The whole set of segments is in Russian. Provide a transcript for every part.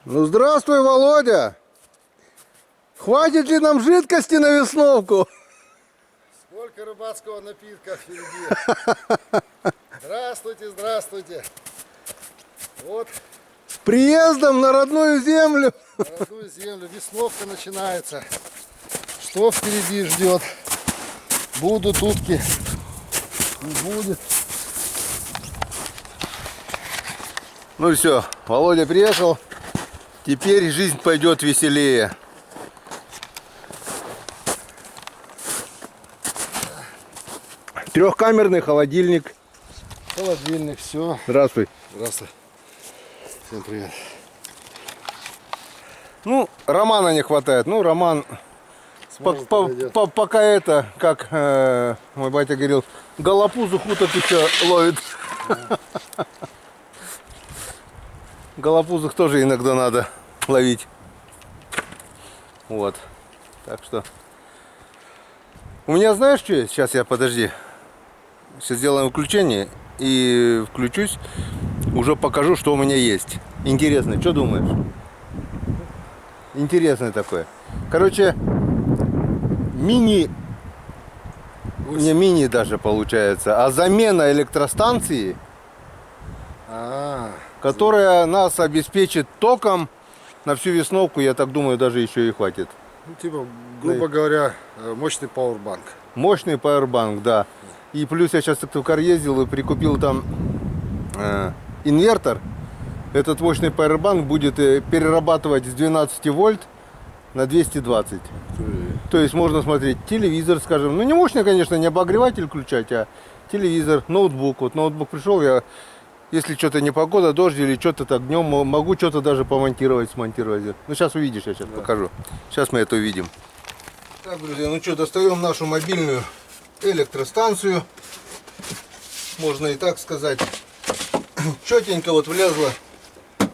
Ну здравствуй, Володя! Хватит ли нам жидкости на весновку? Сколько рыбацкого напитка впереди. Здравствуйте, здравствуйте. Вот. С приездом на родную землю. На родную землю. Весновка начинается. Что впереди ждет? Будут утки. Не будет. Ну все, Володя приехал. Теперь жизнь пойдет веселее. Трехкамерный холодильник. Холодильник, все. Здравствуй. Здравствуй. Всем привет. Ну, Романа не хватает. Ну, Роман пока это, как мой батя говорил, голопузу хуток еще ловит. Голопузых тоже иногда надо ловить. Вот. Так что. У меня знаешь что есть? Сейчас подожди. Сейчас сделаем выключение и включусь. Уже покажу, что у меня есть. Интересно, что думаешь? Интересное такое. Короче, мини. Не мини даже получается, а замена электростанции, которая нас обеспечит током на всю весновку, я так думаю, даже еще и хватит. Ну, типа, грубо говоря, мощный пауэрбанк. Мощный пауэрбанк, да. И плюс я сейчас в Токар ездил и прикупил там инвертор. Этот мощный пауэрбанк будет перерабатывать с 12 вольт на 220. То есть можно смотреть телевизор, скажем. Ну не мощный, конечно, не обогреватель включать, а телевизор, ноутбук. Вот ноутбук пришел, я, если что-то непогода, дождь или что-то так днем, могу что-то даже помонтировать, смонтировать. Ну сейчас увидишь, я сейчас покажу. Сейчас мы это увидим. Так, друзья, ну что, достаем нашу мобильную электростанцию. Можно и так сказать. Четенько вот влезла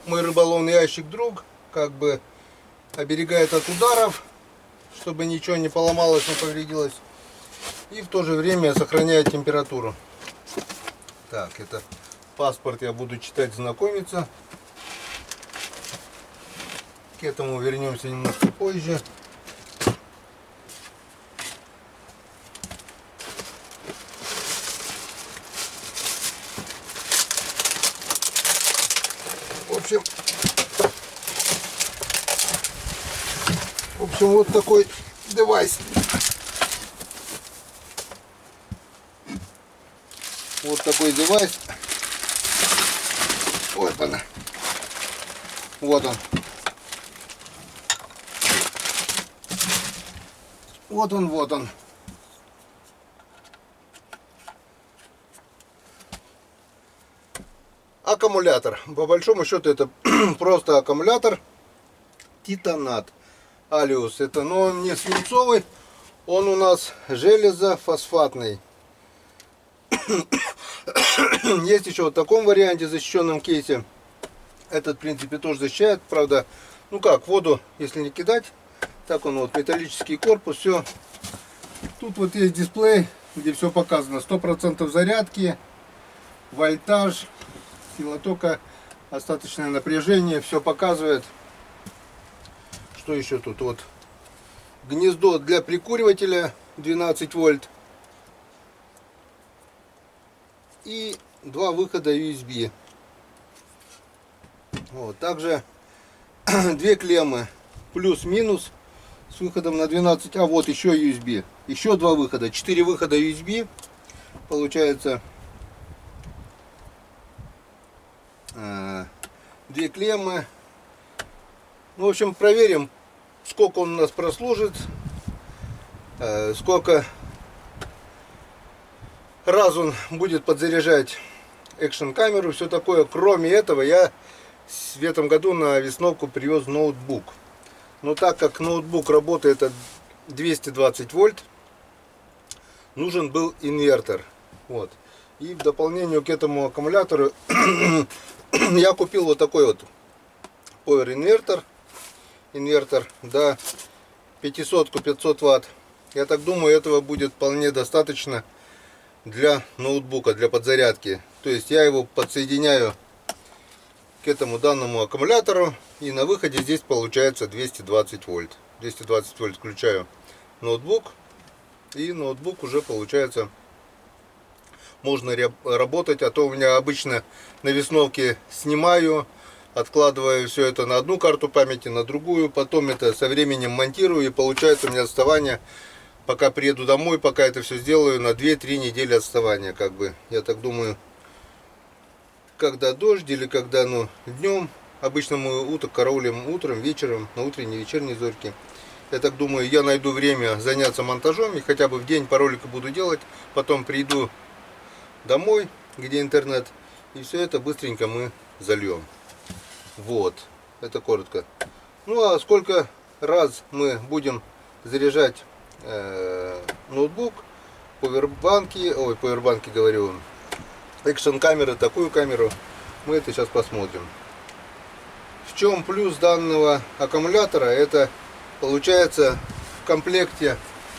мой рыболовный ящик друг, как бы оберегает от ударов, чтобы ничего не поломалось, не повредилось, и в то же время сохраняет температуру. Так, это паспорт, я буду читать, знакомиться. К этому вернемся немножко позже. В общем, вот такой девайс. Вот такой девайс. Вот она. Вот он. Вот он, вот он. Аккумулятор. По большому счету это просто аккумулятор. Титанат. Алиус. Это, но он не свинцовый. Он у нас железофосфатный. Есть еще вот в таком варианте, защищенном кейсе. Этот, в принципе, тоже защищает. Правда, ну как, воду, если не кидать. Так он вот, металлический корпус, все. Тут вот есть дисплей, где все показано. 100% зарядки, вольтаж, сила тока, остаточное напряжение. Все показывает. Что еще тут? Вот гнездо для прикуривателя 12 вольт. И два выхода USB. Вот, также две клеммы плюс-минус с выходом на 12. А вот еще USB. Еще два выхода. 4 выхода USB. Получается две клеммы. Ну, в общем, проверим, сколько он у нас прослужит, сколько раз он будет подзаряжать экшн камеру, все такое. Кроме этого, я в этом году на весновку привез ноутбук. Но так как ноутбук работает от 220 вольт, нужен был инвертор. Вот. И в дополнение к этому аккумулятору я купил вот такой вот Power инвертор. Инвертор до 500 ватт. Я так думаю, этого будет вполне достаточно для ноутбука, для подзарядки. То есть я его подсоединяю к этому данному аккумулятору. И на выходе здесь получается 220 вольт. 220 вольт включаю ноутбук. И ноутбук уже получается можно работать. А то у меня обычно на весновке снимаю, откладываю все это на одну карту памяти, на другую. Потом это со временем монтирую. И получается у меня отставание, пока приеду домой, пока это все сделаю, на 2-3 недели отставания. Как бы, я так думаю, когда дождь или когда днем. Обычно мы уток караулим утром, вечером, на утренней, вечерней зорьке. Я так думаю, я найду время заняться монтажом. И хотя бы в день по ролику буду делать. Потом приду домой, где интернет. И все это быстренько мы зальем. Вот. Это коротко. Ну а сколько раз мы будем заряжать ноутбук, повербанки говорю, экшн камеры, такую камеру, мы это сейчас посмотрим. В чем плюс данного аккумулятора? Это получается в комплекте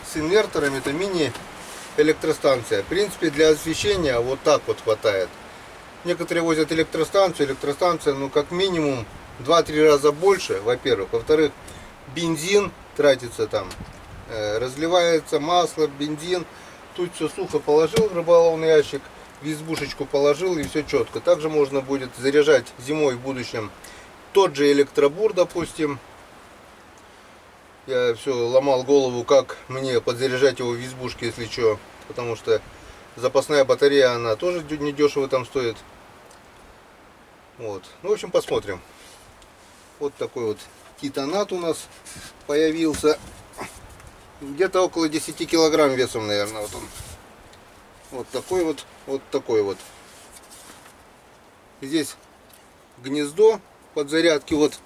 с инвертором, это мини электростанция. В принципе, для освещения вот так вот хватает. Некоторые возят электростанция, ну как минимум 2-3 раза больше, во-первых. Во-вторых, бензин тратится там, разливается масло, бензин. Тут все сухо положил в рыболовный ящик, в избушечку положил, и все четко. Также можно будет заряжать зимой в будущем тот же электробур, допустим. Я все ломал голову, как мне подзаряжать его в избушке, если что. Потому что запасная батарея, она тоже недешево там стоит. Вот. Ну, в общем, посмотрим. Вот такой вот титанат у нас появился. Где-то около 10 килограмм весом, наверное. Вот он. Вот такой вот. Здесь гнездо подзарядки. Вот.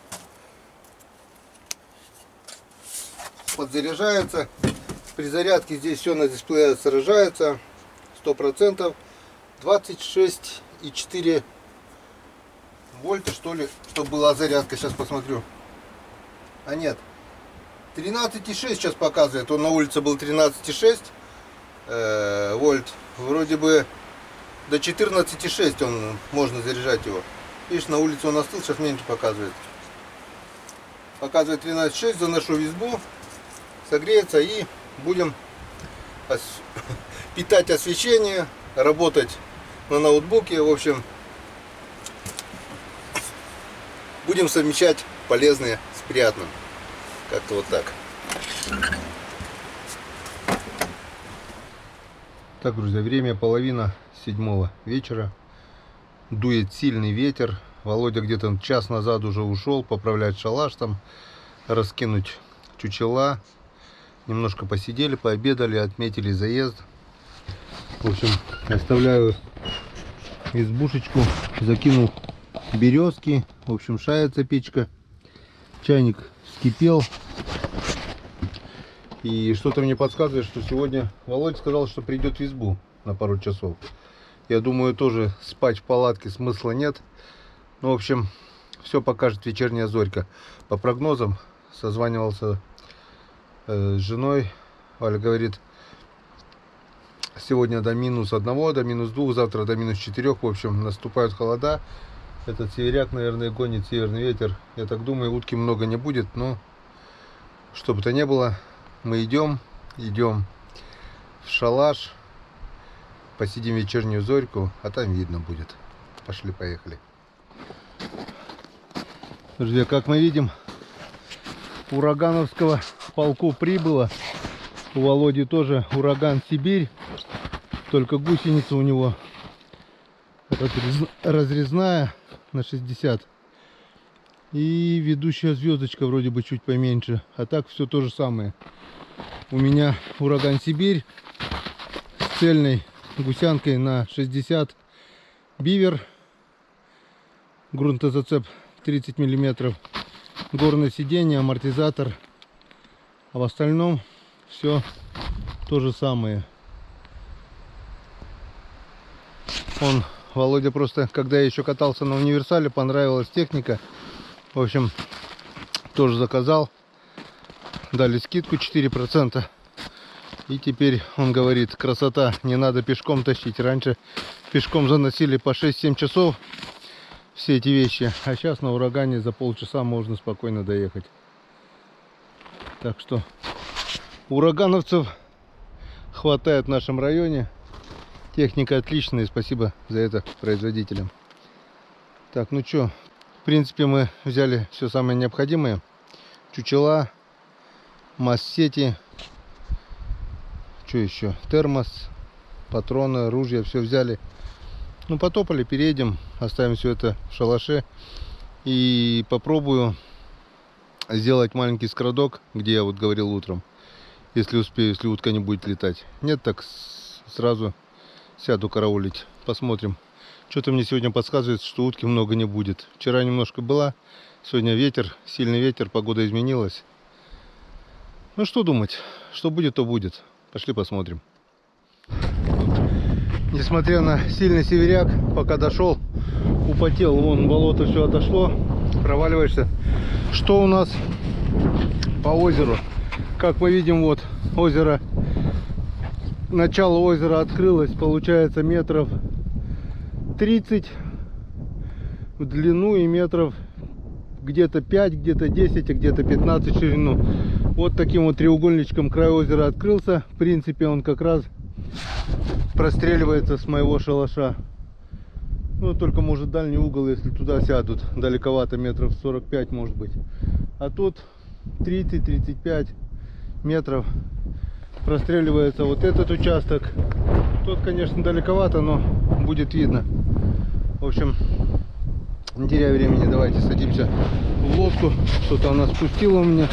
Подзаряжается. При зарядке здесь все на дисплее сражается. 100%. 26,4 вольта, что ли, чтобы была зарядка. Сейчас посмотрю. А нет. 13,6 сейчас показывает. Он на улице был 13,6 вольт. Вроде бы до 14,6 он можно заряжать его. Видишь, на улице он остыл, сейчас меньше показывает. Показывает 13,6. Заношу в избу. Согреется и будем питать освещение, работать на ноутбуке. В общем, будем совмещать полезное с приятным. Как-то вот так. Так, друзья, время 6:30 вечера. Дует сильный ветер. Володя где-то час назад уже ушел поправлять шалаш там, раскинуть чучела. Немножко посидели, пообедали, отметили заезд. В общем, оставляю избушечку, закинул березки. В общем, шается печка. Чайник вскипел. И что-то мне подсказывает, что сегодня Володя сказал, что придет в избу на пару часов. Я думаю, тоже спать в палатке смысла нет. Ну, в общем, все покажет вечерняя зорька. По прогнозам созванивался с женой. Валя говорит, сегодня до -1, до -2, завтра до -4. В общем, наступают холода. Этот северяк, наверное, гонит северный ветер. Я так думаю, утки много не будет, но что бы то ни было, мы идем в шалаш, посидим вечернюю зорьку, а там видно будет. Пошли, поехали. Друзья, как мы видим, урагановского полку прибыло. У Володи тоже ураган Сибирь, только гусеница у него разрезная на 60 и ведущая звездочка вроде бы чуть поменьше, а так все то же самое. У меня ураган Сибирь с цельной гусянкой на 60, бивер, грунтозацеп 30 мм, горное сиденье, амортизатор, а в остальном все то же самое. Володя просто, когда я еще катался на универсале, понравилась техника. В общем, тоже заказал. Дали скидку 4%. И теперь он говорит, красота, не надо пешком тащить. Раньше пешком заносили по 6-7 часов. все эти вещи. А сейчас на урагане за полчаса можно спокойно доехать. Так что урагановцев хватает в нашем районе. Техника отличная, и спасибо за это производителям. Так, ну что, в принципе мы взяли все самое необходимое. Чучела, масс-сети, что еще, термос, патроны, ружья, все взяли. Ну, потопали, переедем, оставим все это в шалаше. И попробую сделать маленький скрадок, где я вот говорил утром. Если успею, если утка не будет летать. Нет, так сразу сяду караулить. Посмотрим. Что-то мне сегодня подсказывает, что утки много не будет. Вчера немножко была. Сегодня ветер, сильный ветер, погода изменилась. Ну что думать, что будет, то будет. Пошли посмотрим. Несмотря на сильный северяк, пока дошел, употел. Вон болото все отошло, проваливаешься. Что у нас по озеру? Как мы видим, вот озеро, начало озера открылось, получается метров 30 в длину и метров где-то 5, где-то 10, а где-то 15 в ширину. Вот таким вот треугольничком край озера открылся. В принципе, он как раз простреливается с моего шалаша. Ну, только может дальний угол, если туда сядут. Далековато, метров 45 может быть. А тут 30-35 метров простреливается вот этот участок. Тут, конечно, далековато, но будет видно. В общем, не теряя времени, давайте садимся в лодку. Что-то она спустила у меня.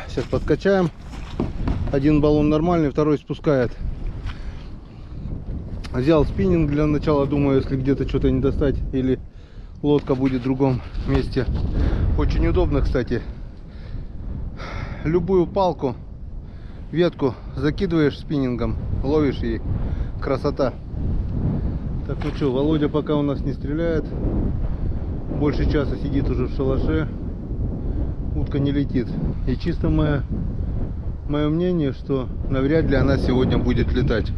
Сейчас подкачаем. Один баллон нормальный, второй спускает. Взял спиннинг для начала, думаю, если где-то что-то не достать или лодка будет в другом месте. Очень удобно, кстати. Любую палку, ветку закидываешь спиннингом, ловишь и красота. Так, ну что, Володя пока у нас не стреляет. Больше часа сидит уже в шалаше. Утка не летит. И чисто мое мнение, что навряд ли она сегодня будет летать.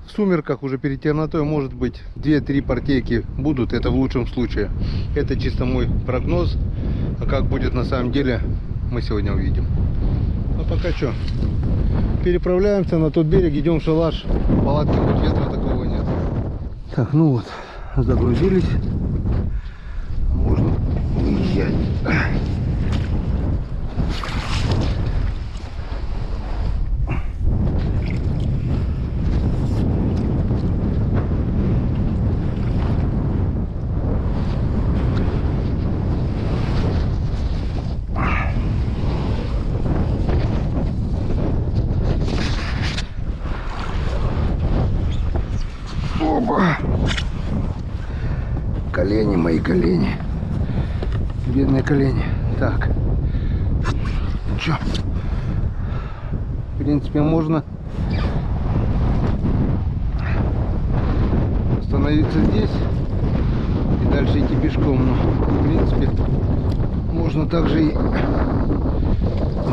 В сумерках уже перед темнотой может быть 2-3 партейки будут. Это в лучшем случае. Это чисто мой прогноз. А как будет на самом деле, мы сегодня увидим. А пока что, переправляемся на тот берег, идем в шалаш. Палатки хоть ветра такого нет. Так, ну вот, загрузились. Можно уезжать. Оба. Колени, мои колени. Бедные колени. Так. Чё? В принципе, можно остановиться здесь и дальше идти пешком. Но, в принципе, можно также и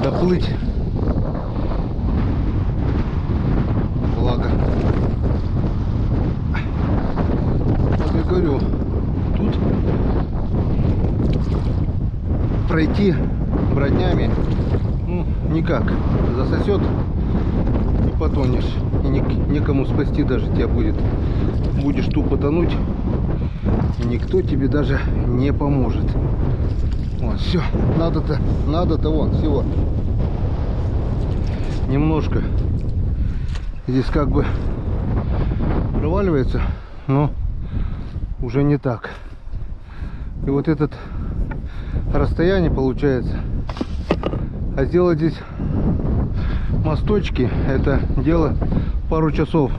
доплыть. Благо. Вот я говорю, тут пройти броднями, ну, никак. Засосет и потонешь. И некому спасти даже тебя будет. Будешь тупо тонуть, и никто тебе даже не поможет. Вот, все. Надо-то вон, всего. Немножко. Здесь как бы проваливается, но уже не так. И вот этот расстояние получается. А сделать здесь мосточки, это дело пару часов.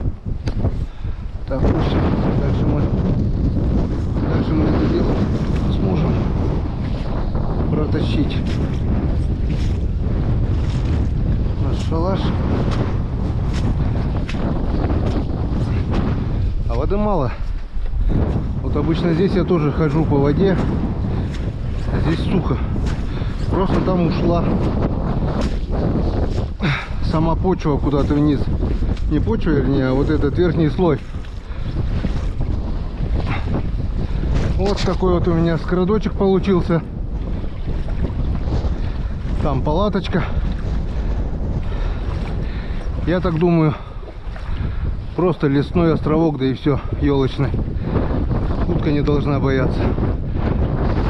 Так, ну все. Дальше мы это дело сможем протащить. Наш шалаш. А воды мало. Вот обычно здесь я тоже хожу по воде. А здесь сухо. Просто там ушла сама почва куда-то вниз. Не почва, вернее, а вот этот верхний слой Вот такой вот у меня скородочек получился. Там палаточка. Я так думаю, просто лесной островок, да и все, елочный. Утка не должна бояться.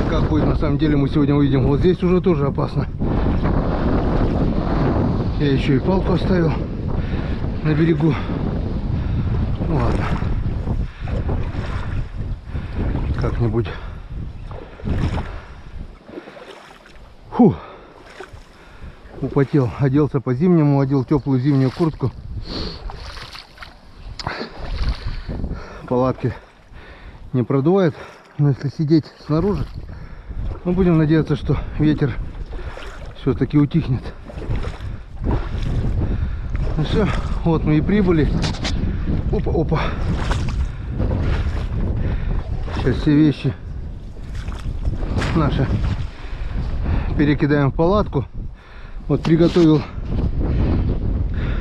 Как будет на самом деле, мы сегодня увидим. Вот здесь уже тоже опасно. Я еще и палку оставил на берегу. Ну ладно. Как-нибудь. Фу. Употел. Оделся по-зимнему, одел теплую зимнюю куртку. Палатки не продувает. Но если сидеть снаружи, мы будем надеяться, что ветер все-таки утихнет. Ну все, вот мы и прибыли. Опа, опа. Сейчас все вещи наши перекидаем в палатку. Вот приготовил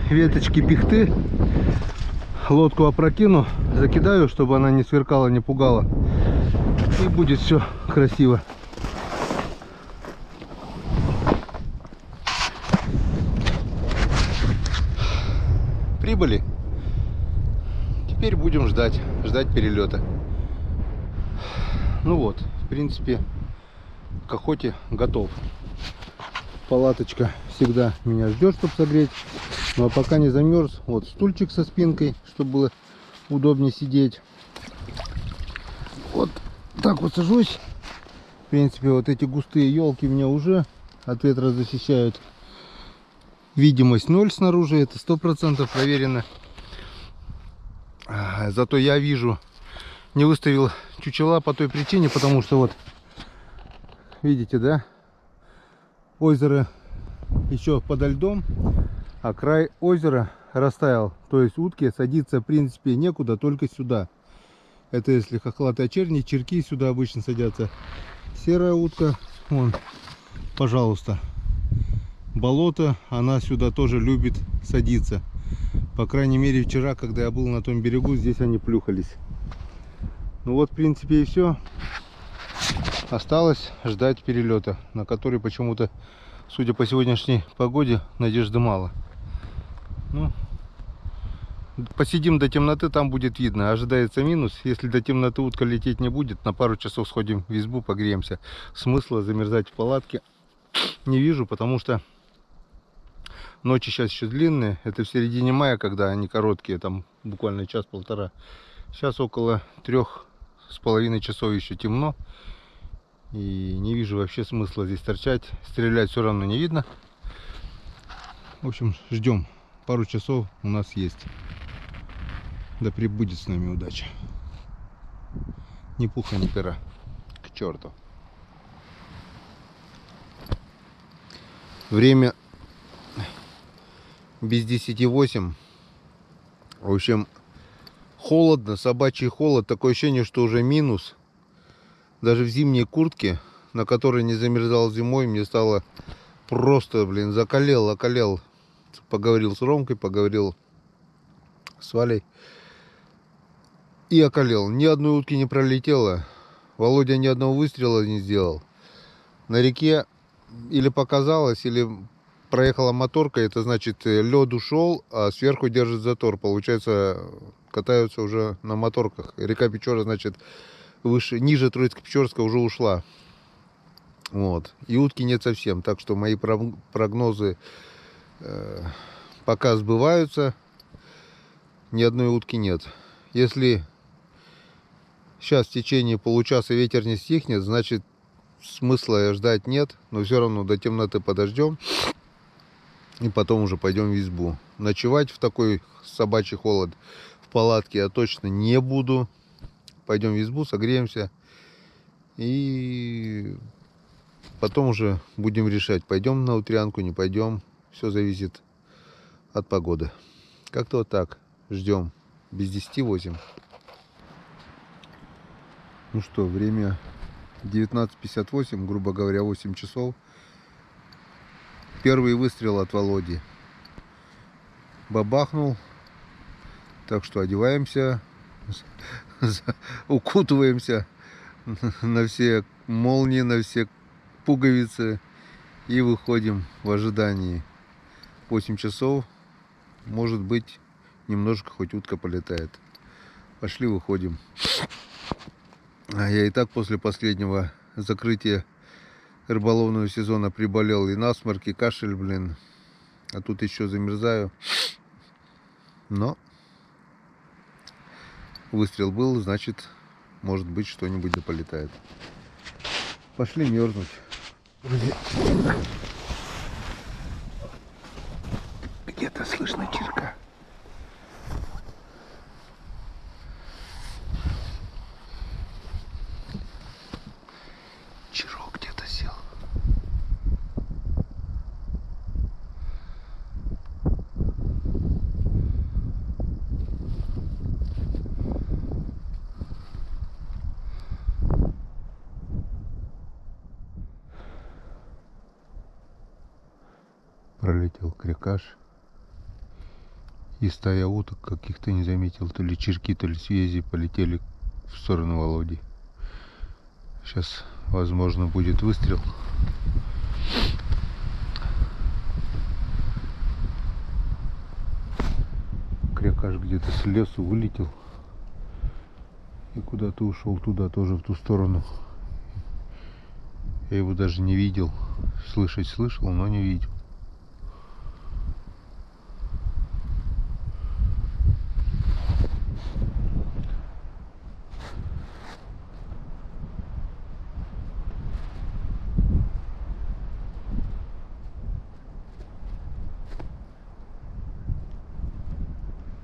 веточки пихты. Лодку опрокину, закидаю, чтобы она не сверкала, не пугала. И будет все красиво. Прибыли. Теперь будем ждать перелета. Ну вот, в принципе, к охоте готов. Палаточка всегда меня ждет, чтобы согреть. Ну а пока не замерз, вот стульчик со спинкой, чтобы было удобнее сидеть. Вот так вот сажусь. В принципе, вот эти густые елки меня уже от ветра защищают. Видимость 0 снаружи, это 100% проверено. Зато я вижу, не выставил чучела по той причине, потому что вот, видите, да, озеро еще подо льдом, а край озера растаял. То есть утке садиться в принципе некуда, только сюда. Это если хохлатые черни, черки сюда обычно садятся. Серая утка, вон, пожалуйста. Болото, она сюда тоже любит садиться. По крайней мере вчера, когда я был на том берегу, здесь они плюхались. Ну вот в принципе и все. Осталось ждать перелета, на который почему-то, судя по сегодняшней погоде, надежды мало. Ну, посидим до темноты, там будет видно. Ожидается минус. Если до темноты утка лететь не будет, на пару часов сходим в избу, погреемся. Смысла замерзать в палатке не вижу, потому что ночи сейчас еще длинные. Это в середине мая, когда они короткие, там буквально час-полтора. Сейчас около 3,5 часов еще темно. И не вижу вообще смысла здесь торчать. Стрелять все равно не видно. В общем, ждем. Пару часов у нас есть. Да прибудет с нами удача. Ни пуха, ни пера. К черту. Время без 10:08. В общем, холодно, собачий холод. Такое ощущение, что уже минус. Даже в зимней куртке, на которой не замерзал зимой, мне стало просто, блин, околел. Поговорил с Ромкой, поговорил с Валей. И околел. Ни одной утки не пролетело. Володя ни одного выстрела не сделал. На реке или показалось, или проехала моторка. Это значит, лед ушел, а сверху держит затор. Получается, катаются уже на моторках. Река Печора, значит, выше, ниже Троицко-Печорска уже ушла. Вот. И утки нет совсем. Так что мои прогнозы пока сбываются. Ни одной утки нет. Если сейчас в течение получаса ветер не стихнет, значит смысла ждать нет. Но все равно до темноты подождем. И потом уже пойдем в избу. Ночевать в такой собачий холод в палатке я точно не буду. Пойдем в избу, согреемся. И потом уже будем решать, пойдем на утрянку, не пойдем. Все зависит от погоды. Как-то вот так. Ждем. Без 10:08. Ну что, время 19:58, грубо говоря, 8 часов. Первый выстрел от Володи. Бабахнул. Так что одеваемся, укутываемся, на все молнии, на все пуговицы и выходим в ожидании. 8 часов, может быть, немножко хоть утка полетает. Пошли, выходим. А я и так после последнего закрытия рыболовного сезона приболел и насморк, и кашель, блин. А тут еще замерзаю. Но выстрел был, значит, может быть, что-нибудь да полетает. Пошли мерзнуть. Друзья. Где-то слышно чирка. Чирок где-то сел. Пролетел крякаш. И стая уток каких-то не заметил. То ли чирки, то ли свези полетели в сторону Володи. Сейчас, возможно, будет выстрел. Крякаш где-то с лесу вылетел. И куда-то ушел туда, тоже в ту сторону. Я его даже не видел. Слышать слышал, но не видел.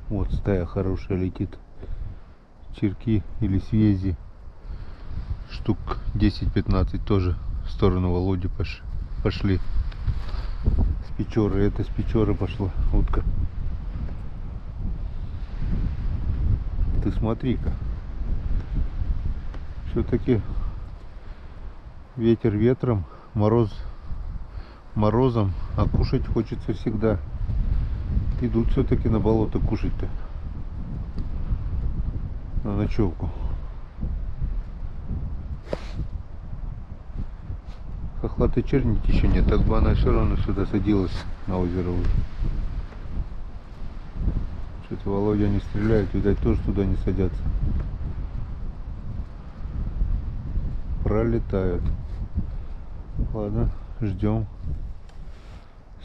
Вот стая хорошая летит. Чирки или свези. Штук 10-15 тоже в сторону Володи пошли. С Печоры. Это с Печоры пошла утка. Ты смотри-ка. Все-таки ветер ветром, мороз морозом, а кушать хочется всегда. Идут все-таки на болото кушать-то. На ночевку. Хохлатой чернить еще нет, так бы она все равно сюда садилась на озеро уже. Что-то Володя не стреляет, видать, тоже туда не садятся. Пролетают. Ладно, ждем.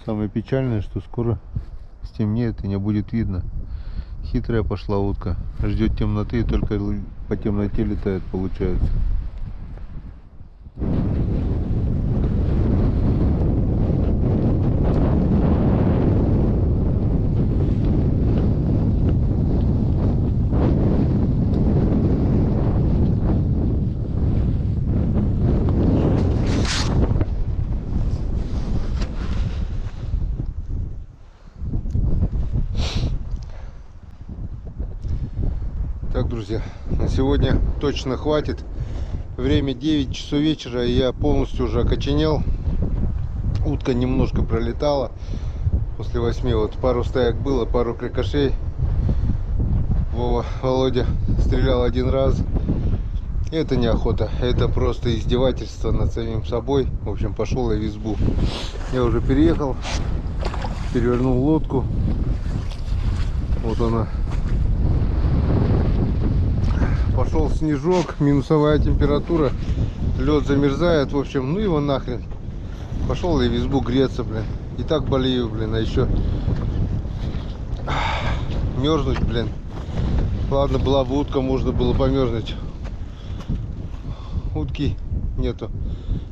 Самое печальное, что скоро стемнеет и не будет видно. Хитрая пошла утка. Ждет темноты и только по темноте летает, получается. Так, друзья, на сегодня точно хватит. Время 9 часов вечера, и я полностью уже окоченел. Утка немножко пролетала. После 8 вот пару стаек было, пару крякашей. Володя стрелял один раз. Это не охота, это просто издевательство над самим собой. В общем, пошел я в избу. Я уже переехал, перевернул лодку. Вот она. Пошел снежок, минусовая температура, лед замерзает, в общем, ну его нахрен. Пошел я в избу греться, блин. И так болею, блин, а еще мерзнуть, блин. Ладно, была бы утка, можно было померзнуть. Утки нету.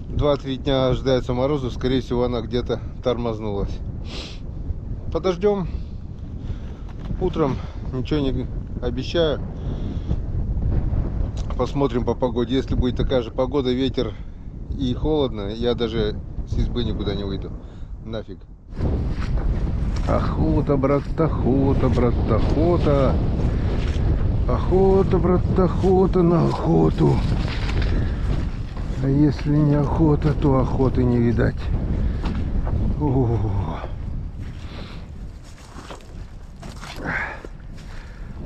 2-3 дня ожидается морозов, скорее всего, она где-то тормознулась. Подождем. Утром ничего не обещаю. Посмотрим по погоде. Если будет такая же погода, ветер и холодно, я даже с избы никуда не выйду. Нафиг. Охота, брат, охота, брат, охота. Охота, брат, охота на охоту. А если не охота, то охоты не видать.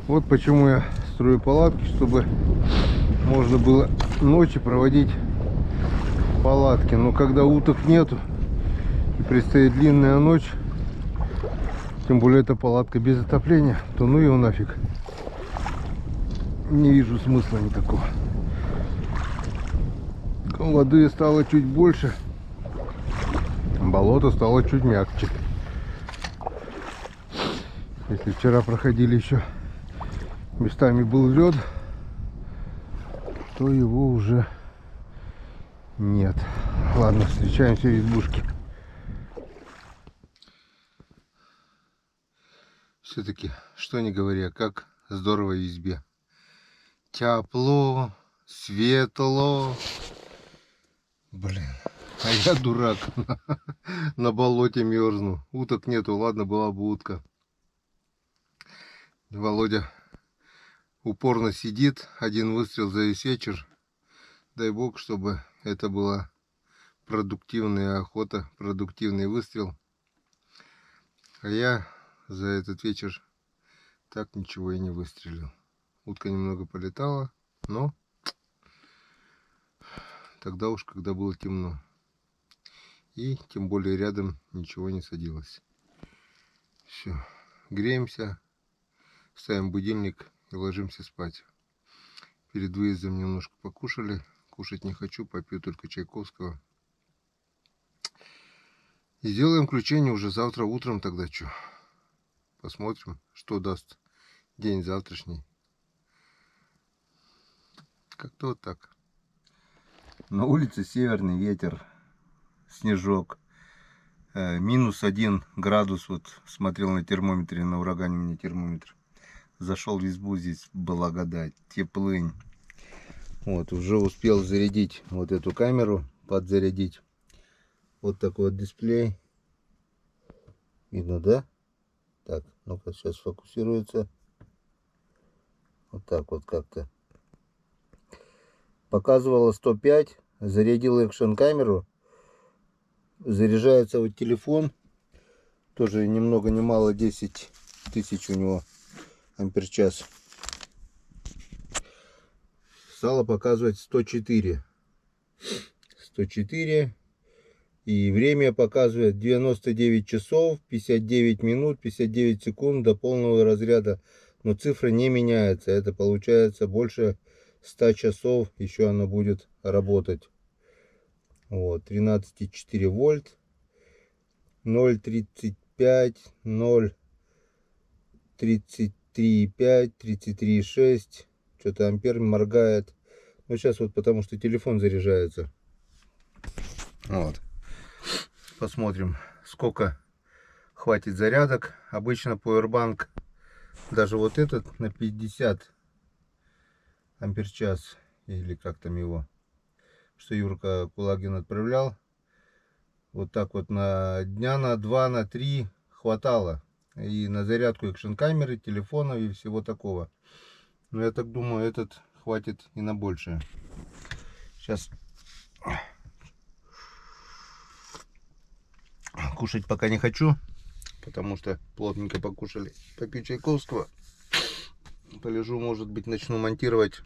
Вот почему я строю палатки, чтобы можно было ночи проводить в палатке. Но когда уток нету и предстоит длинная ночь, тем более эта палатка без отопления, то ну его нафиг. Не вижу смысла никакого. Воды стало чуть больше, болото стало чуть мягче. Если вчера проходили еще местами был лед, то его уже нет. Ладно, встречаемся в избушке. Все-таки, что не говоря, как здорово в избе. Тепло, светло. Блин, а я дурак. На болоте мерзну. Уток нету, ладно, была бы утка. Володя упорно сидит. Один выстрел за весь вечер. Дай бог, чтобы это была продуктивная охота, продуктивный выстрел. А я за этот вечер так ничего и не выстрелил. Утка немного полетала, но тогда уж, когда было темно. И тем более рядом ничего не садилось. Все, греемся, ставим будильник и ложимся спать. Перед выездом немножко покушали. Кушать не хочу, попью только чайковского. И сделаем включение уже завтра утром тогда что. Посмотрим, что даст день завтрашний. Как-то вот так. На улице северный ветер, снежок. -1 градус. Вот смотрел на термометре, на урагане у меня термометр. Зашел в избу, здесь благодать, теплынь. Вот, уже успел зарядить вот эту камеру, подзарядить. Вот такой вот дисплей. Видно, да? Так, ну-ка, сейчас фокусируется. Вот так вот как-то. Показывало 105. Зарядил экшн камеру. Заряжается вот телефон. Тоже ни много ни мало 10 тысяч у него ампер-час. Стало показывать 104. 104. И время показывает 99 часов, 59 минут, 59 секунд до полного разряда. Но цифра не меняется. Это получается больше 100 часов еще она будет работать. Вот, 13,4 вольт. 0,35, 0,33,5, 33,6. Что-то ампер моргает. Ну, сейчас вот потому что телефон заряжается. Вот. Посмотрим, сколько хватит зарядок. Обычно Powerbank, даже вот этот на 50 ампер-час, или как там его, что Юрка Кулагин отправлял, вот так вот на дня на 2, на 3 хватало. И на зарядку экшн-камеры, телефонов и всего такого. Но я так думаю, этот хватит и на большее. Сейчас кушать пока не хочу, потому что плотненько покушали. Попью чайковского. Полежу, может быть, начну монтировать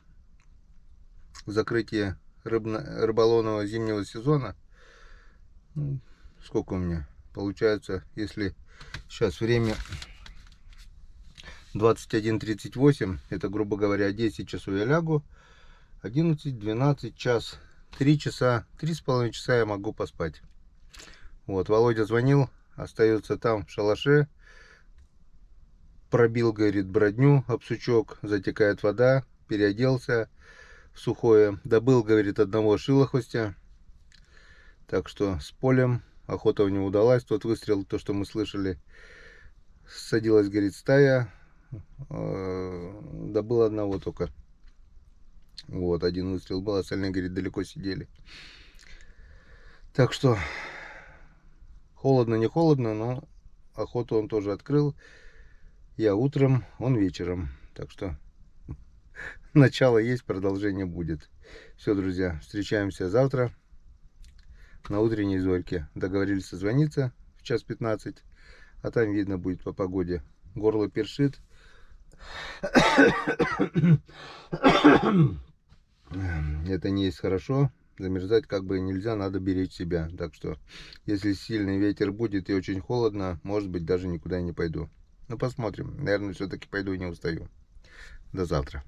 закрытие рыболовного зимнего сезона. Ну, сколько у меня получается, если сейчас время 21:38, это, грубо говоря, 10 часов я лягу, 11-12 час, 3 часа, 3,5 часа я могу поспать. Вот, Володя звонил, остается там в шалаше, пробил, говорит, бродню об сучок, затекает вода, переоделся в сухое, добыл, говорит, одного шилохвостя. Так что с полем охота у него удалась. Тот выстрел, то, что мы слышали, садилась, говорит, стая. Добыл одного только. Вот, один выстрел был, остальные, говорит, далеко сидели. Так что холодно, не холодно, но охоту он тоже открыл. Я утром, он вечером. Так что начало есть, продолжение будет. Все, друзья, встречаемся завтра на утренней зорьке. Договорились созвониться в 1:15, а там видно будет по погоде. Горло першит. Это не есть хорошо. Замерзать как бы нельзя, надо беречь себя. Так что, если сильный ветер будет и очень холодно, может быть, даже никуда и не пойду. Ну, посмотрим. Наверное, все-таки пойду и не устаю. До завтра.